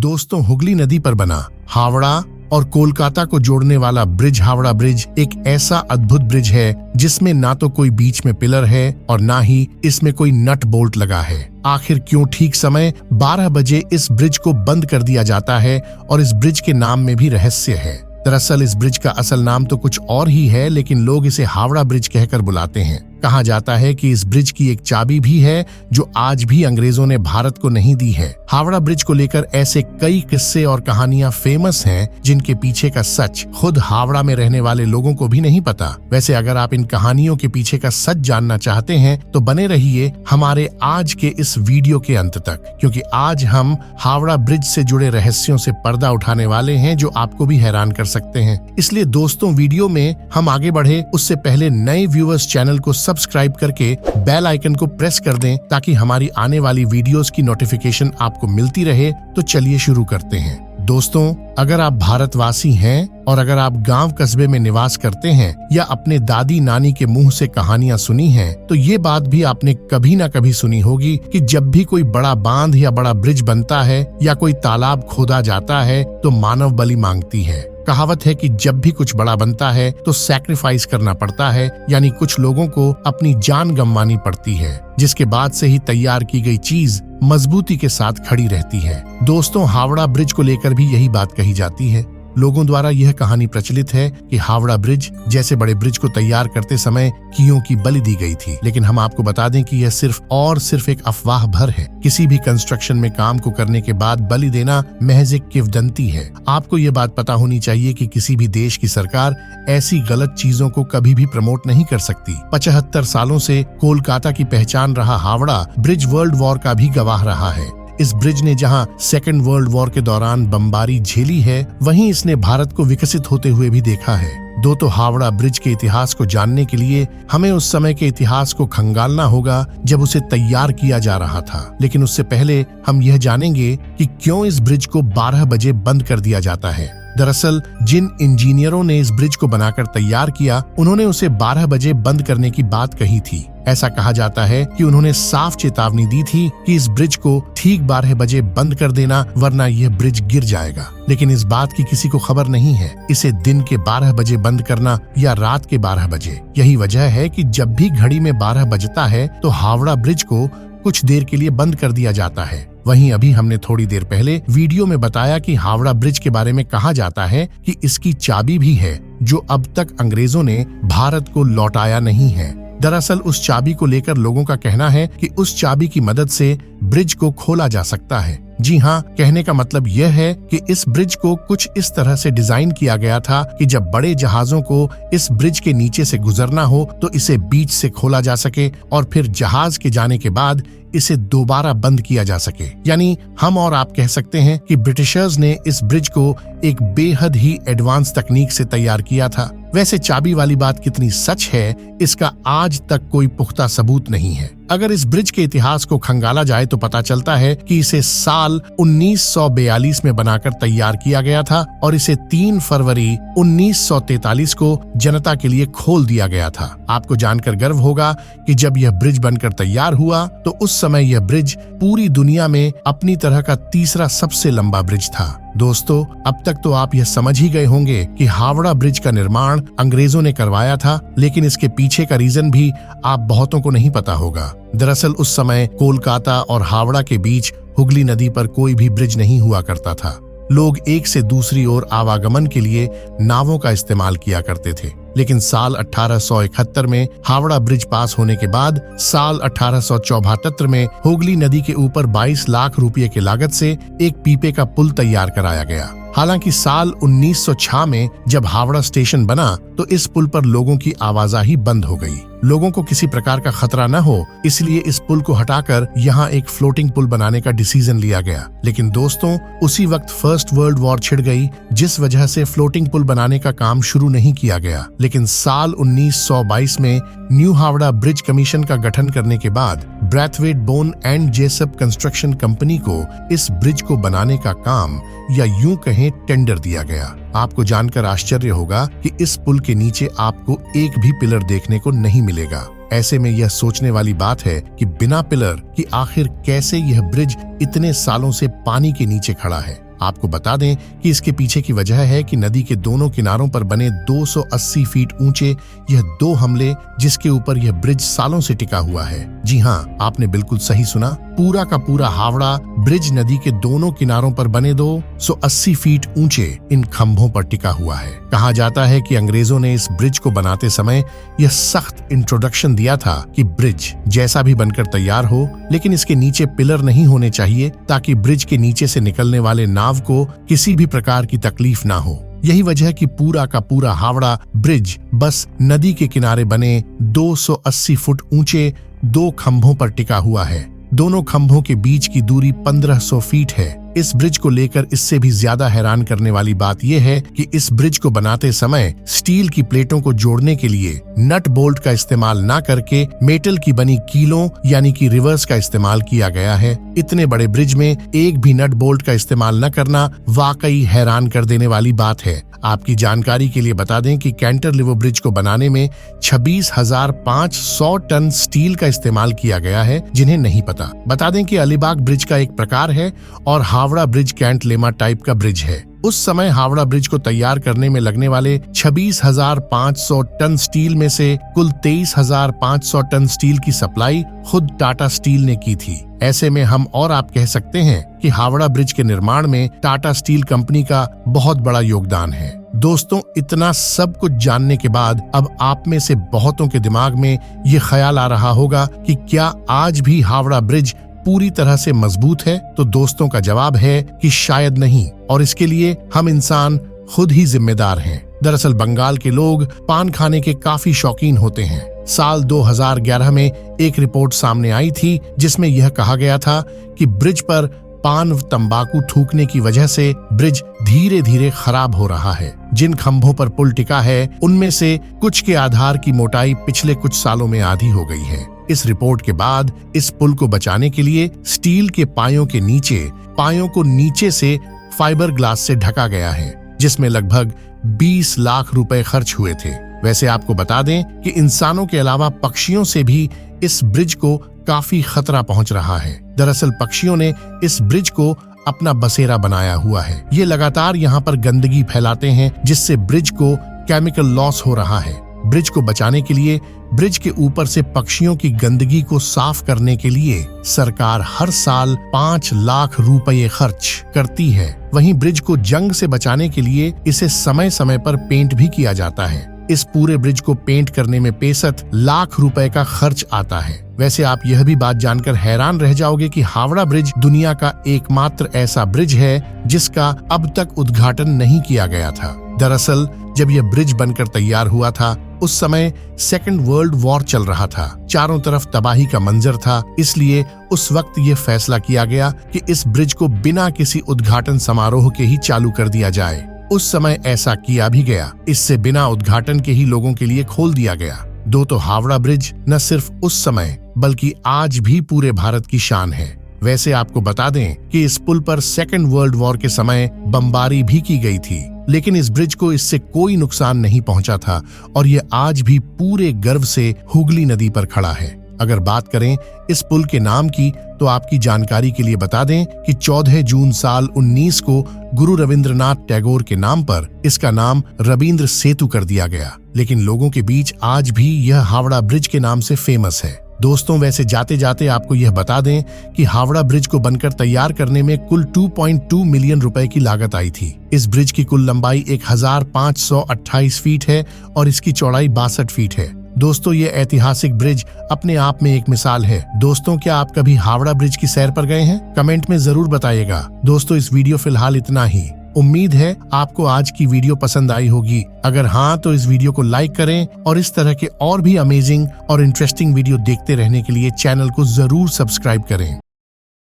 दोस्तों, हुगली नदी पर बना हावड़ा और कोलकाता को जोड़ने वाला ब्रिज हावड़ा ब्रिज एक ऐसा अद्भुत ब्रिज है जिसमें ना तो कोई बीच में पिलर है और ना ही इसमें कोई नट बोल्ट लगा है। आखिर क्यों ठीक समय 12 बजे इस ब्रिज को बंद कर दिया जाता है और इस ब्रिज के नाम में भी रहस्य है। दरअसल इस ब्रिज का असल नाम तो कुछ और ही है, लेकिन लोग इसे हावड़ा ब्रिज कहकर बुलाते हैं। कहा जाता है कि इस ब्रिज की एक चाबी भी है जो आज भी अंग्रेजों ने भारत को नहीं दी है। हावड़ा ब्रिज को लेकर ऐसे कई किस्से और कहानियां फेमस हैं जिनके पीछे का सच खुद हावड़ा में रहने वाले लोगों को भी नहीं पता। वैसे अगर आप इन कहानियों के पीछे का सच जानना चाहते हैं तो बने रहिए हमारे आज के इस वीडियो के अंत तक, क्योंकि आज हम हावड़ा ब्रिज से जुड़े रहस्यों से पर्दा उठाने वाले हैं जो आपको भी हैरान कर सकते हैं। इसलिए दोस्तों, वीडियो में हम आगे बढ़े उससे पहले नए व्यूअर्स चैनल को सब्सक्राइब करके बेल आइकन को प्रेस कर दें ताकि हमारी आने वाली वीडियोस की नोटिफिकेशन आपको मिलती रहे। तो चलिए शुरू करते हैं। दोस्तों, अगर आप भारतवासी हैं और अगर आप गांव कस्बे में निवास करते हैं या अपने दादी नानी के मुंह से कहानियां सुनी हैं, तो ये बात भी आपने कभी ना कभी सुनी होगी कि जब भी कोई बड़ा बांध या बड़ा ब्रिज बनता है या कोई तालाब खोदा जाता है तो मानव बलि मांगती है। कहावत है कि जब भी कुछ बड़ा बनता है तो सैक्रिफाइस करना पड़ता है, यानी कुछ लोगों को अपनी जान गंवानी पड़ती है, जिसके बाद से ही तैयार की गई चीज मजबूती के साथ खड़ी रहती है। दोस्तों, हावड़ा ब्रिज को लेकर भी यही बात कही जाती है। लोगों द्वारा यह कहानी प्रचलित है कि हावड़ा ब्रिज जैसे बड़े ब्रिज को तैयार करते समय कीयों की बलि दी गई थी, लेकिन हम आपको बता दें कि यह सिर्फ एक अफवाह भर है। किसी भी कंस्ट्रक्शन में काम को करने के बाद बलि देना महज एक किंवदंती है। आपको ये बात पता होनी चाहिए कि किसी भी देश की सरकार ऐसी गलत चीजों को कभी भी प्रमोट नहीं कर सकती। 75 सालों से कोलकाता की पहचान रहा हावड़ा ब्रिज वर्ल्ड वॉर का भी गवाह रहा है। इस ब्रिज ने जहां सेकेंड वर्ल्ड वॉर के दौरान बमबारी झेली है, वहीं इसने भारत को विकसित होते हुए भी देखा है। तो हावड़ा ब्रिज के इतिहास को जानने के लिए हमें उस समय के इतिहास को खंगालना होगा जब उसे तैयार किया जा रहा था। लेकिन उससे पहले हम यह जानेंगे कि क्यों इस ब्रिज को 12 बजे बंद कर दिया जाता है। दरअसल जिन इंजीनियरों ने इस ब्रिज को बनाकर तैयार किया, उन्होंने उसे 12 बजे बंद करने की बात कही थी। ऐसा कहा जाता है कि उन्होंने साफ चेतावनी दी थी कि इस ब्रिज को ठीक 12 बजे बंद कर देना, वरना यह ब्रिज गिर जाएगा। लेकिन इस बात की किसी को खबर नहीं है इसे दिन के 12 बजे बंद करना या रात के 12 बजे। यही वजह है कि जब भी घड़ी में 12 बजता है तो हावड़ा ब्रिज को कुछ देर के लिए बंद कर दिया जाता है। वहीं अभी हमने थोड़ी देर पहले वीडियो में बताया कि हावड़ा ब्रिज के बारे में कहा जाता है कि इसकी चाबी भी है जो अब तक अंग्रेजों ने भारत को लौटाया नहीं है। दरअसल उस चाबी को लेकर लोगों का कहना है कि उस चाबी की मदद से ब्रिज को खोला जा सकता है। जी हाँ, कहने का मतलब यह है कि इस ब्रिज को कुछ इस तरह से डिजाइन किया गया था कि जब बड़े जहाजों को इस ब्रिज के नीचे से गुजरना हो तो इसे बीच से खोला जा सके और फिर जहाज के जाने के बाद इसे दोबारा बंद किया जा सके। यानी हम और आप कह सकते हैं कि ब्रिटिशर्स ने इस ब्रिज को एक बेहद ही एडवांस तकनीक से तैयार किया था। वैसे चाबी वाली बात कितनी सच है, इसका आज तक कोई पुख्ता सबूत नहीं है। अगर इस ब्रिज के इतिहास को खंगाला जाए तो पता चलता है कि इसे साल 1942 में बनाकर तैयार किया गया था और इसे 3 फरवरी 1943 को जनता के लिए खोल दिया गया था। आपको जानकर गर्व होगा कि जब यह ब्रिज बनकर तैयार हुआ तो उस समय यह ब्रिज पूरी दुनिया में अपनी तरह का तीसरा सबसे लंबा ब्रिज था। दोस्तों, अब तक तो आप यह समझ ही गए होंगे कि हावड़ा ब्रिज का निर्माण अंग्रेजों ने करवाया था, लेकिन इसके पीछे का रीजन भी आप बहुतों को नहीं पता होगा। दरअसल उस समय कोलकाता और हावड़ा के बीच हुगली नदी पर कोई भी ब्रिज नहीं हुआ करता था। लोग एक से दूसरी ओर आवागमन के लिए नावों का इस्तेमाल किया करते थे। लेकिन साल 1871 में हावड़ा ब्रिज पास होने के बाद साल 1874 में हुगली नदी के ऊपर 22 लाख रुपए की लागत से एक पीपे का पुल तैयार कराया गया। हालांकि साल 1906 में जब हावड़ा स्टेशन बना तो इस पुल पर लोगों की आवाजाही बंद हो गई। लोगों को किसी प्रकार का खतरा न हो, इसलिए इस पुल को हटाकर यहाँ एक फ्लोटिंग पुल बनाने का डिसीजन लिया गया। लेकिन दोस्तों, उसी वक्त फर्स्ट वर्ल्ड वॉर छिड़ गई, जिस वजह से फ्लोटिंग पुल बनाने का काम शुरू नहीं किया गया। लेकिन साल 1922 में न्यू हावड़ा ब्रिज कमीशन का गठन करने के बाद Brathwaite bone and Jessop construction company को इस ब्रिज को बनाने का काम, या यूं कहें टेंडर दिया गया। आपको जानकर आश्चर्य होगा कि इस पुल के नीचे आपको एक भी पिलर देखने को नहीं मिलेगा। ऐसे में यह सोचने वाली बात है कि बिना पिलर कि आखिर कैसे यह ब्रिज इतने सालों से पानी के नीचे खड़ा है। आपको बता दें कि इसके पीछे की वजह है कि नदी के दोनों किनारों पर बने 280 फीट ऊंचे यह 2 हमले जिसके ऊपर यह ब्रिज सालों से टिका हुआ है। जी हाँ, आपने बिल्कुल सही सुना, पूरा का पूरा हावड़ा ब्रिज नदी के दोनों किनारों पर बने 280 फीट ऊंचे इन खंभों पर टिका हुआ है। कहा जाता है कि अंग्रेजों ने इस ब्रिज को बनाते समय यह सख्त इंट्रोडक्शन दिया था कि ब्रिज जैसा भी बनकर तैयार हो, लेकिन इसके नीचे पिलर नहीं होने चाहिए ताकि ब्रिज के नीचे से निकलने वाले नाव को किसी भी प्रकार की तकलीफ ना हो। यही वजह कि पूरा का पूरा हावड़ा ब्रिज बस नदी के किनारे बने 280 फुट ऊंचे 2 खंभों पर टिका हुआ है। दोनों खंभों के बीच की दूरी 1500 फीट है। इस ब्रिज को लेकर इससे भी ज्यादा हैरान करने वाली बात यह है कि इस ब्रिज को बनाते समय स्टील की प्लेटों को जोड़ने के लिए नट बोल्ट का इस्तेमाल न करके मेटल की बनी कीलों यानी कि रिवर्स का इस्तेमाल किया गया है। इतने बड़े ब्रिज में एक भी नट बोल्ट का इस्तेमाल न करना वाकई हैरान कर देने वाली बात है। आपकी जानकारी के लिए बता दें कि कैंटरलिवर ब्रिज को बनाने में 26,500 टन स्टील का इस्तेमाल किया गया है। जिन्हें नहीं पता, बता दें कि अलीबाग ब्रिज का एक प्रकार है और हावड़ा ब्रिज कैंटलेमा टाइप का ब्रिज है। उस समय हावड़ा ब्रिज को तैयार करने में लगने वाले 26,500 टन स्टील में से कुल 23,500 टन स्टील की सप्लाई खुद टाटा स्टील ने की थी। ऐसे में हम और आप कह सकते हैं कि हावड़ा ब्रिज के निर्माण में टाटा स्टील कंपनी का बहुत बड़ा योगदान है। दोस्तों, इतना सब कुछ जानने के बाद अब आप में से बहुतों के दिमाग में ये ख्याल आ रहा होगा कि क्या आज भी हावड़ा ब्रिज पूरी तरह से मजबूत है? तो दोस्तों का जवाब है कि शायद नहीं, और इसके लिए हम इंसान खुद ही जिम्मेदार हैं। दरअसल बंगाल के लोग पान खाने के काफी शौकीन होते हैं। साल 2011 में एक रिपोर्ट सामने आई थी जिसमें यह कहा गया था कि ब्रिज पर पान तंबाकू थूकने की वजह से ब्रिज धीरे धीरे खराब हो रहा है। जिन खंभों पर पुल टिका है उनमें से कुछ के आधार की मोटाई पिछले कुछ सालों में आधी हो गई है। इस रिपोर्ट के बाद इस पुल को बचाने के लिए स्टील के पायों के नीचे पायों को नीचे से फाइबर ग्लास से ढका गया है, जिसमें लगभग 20 लाख रुपए खर्च हुए थे। वैसे आपको बता दें कि इंसानों के अलावा पक्षियों से भी इस ब्रिज को काफी खतरा पहुंच रहा है। दरअसल पक्षियों ने इस ब्रिज को अपना बसेरा बनाया हुआ है। ये लगातार यहाँ पर गंदगी फैलाते हैं जिससे ब्रिज को केमिकल लॉस हो रहा है। ब्रिज को बचाने के लिए ब्रिज के ऊपर से पक्षियों की गंदगी को साफ करने के लिए सरकार हर साल 5 लाख रुपए खर्च करती है। वहीं ब्रिज को जंग से बचाने के लिए इसे समय समय पर पेंट भी किया जाता है। इस पूरे ब्रिज को पेंट करने में 65 लाख रुपए का खर्च आता है। वैसे आप यह भी बात जानकर हैरान रह जाओगे कि हावड़ा ब्रिज दुनिया का एकमात्र ऐसा ब्रिज है जिसका अब तक उद्घाटन नहीं किया गया था। दरअसल जब यह ब्रिज बनकर तैयार हुआ था उस समय सेकेंड वर्ल्ड वॉर चल रहा था। चारों तरफ तबाही का मंजर था, इसलिए उस वक्त ये फैसला किया गया कि इस ब्रिज को बिना किसी उद्घाटन समारोह के ही चालू कर दिया जाए। उस समय ऐसा किया भी गया। इससे बिना उद्घाटन के ही लोगों के लिए खोल दिया गया। तो हावड़ा ब्रिज न सिर्फ उस समय बल्कि आज भी पूरे भारत की शान है। वैसे आपको बता दें कि इस पुल पर सेकेंड वर्ल्ड वॉर के समय बमबारी भी की गई थी, लेकिन इस ब्रिज को इससे कोई नुकसान नहीं पहुंचा था और ये आज भी पूरे गर्व से हुगली नदी पर खड़ा है। अगर बात करें इस पुल के नाम की तो आपकी जानकारी के लिए बता दें कि 14 जून साल 19 को गुरु रविंद्रनाथ टैगोर के नाम पर इसका नाम रविंद्र सेतु कर दिया गया। लेकिन लोगों के बीच आज भी यह हावड़ा ब्रिज के नाम से फेमस है। दोस्तों, वैसे जाते जाते आपको यह बता दें कि हावड़ा ब्रिज को बनकर तैयार करने में कुल 2.2 मिलियन रुपए की लागत आई थी। इस ब्रिज की कुल लंबाई 1528 फीट है और इसकी चौड़ाई 62 फीट है। दोस्तों, ये ऐतिहासिक ब्रिज अपने आप में एक मिसाल है। दोस्तों, क्या आप कभी हावड़ा ब्रिज की सैर पर गए हैं? कमेंट में जरूर बताइएगा। दोस्तों, इस वीडियो फिलहाल इतना ही। उम्मीद है आपको आज की वीडियो पसंद आई होगी। अगर हाँ तो इस वीडियो को लाइक करें और इस तरह के और भी अमेजिंग और इंटरेस्टिंग वीडियो देखते रहने के लिए चैनल को जरूर सब्सक्राइब करें।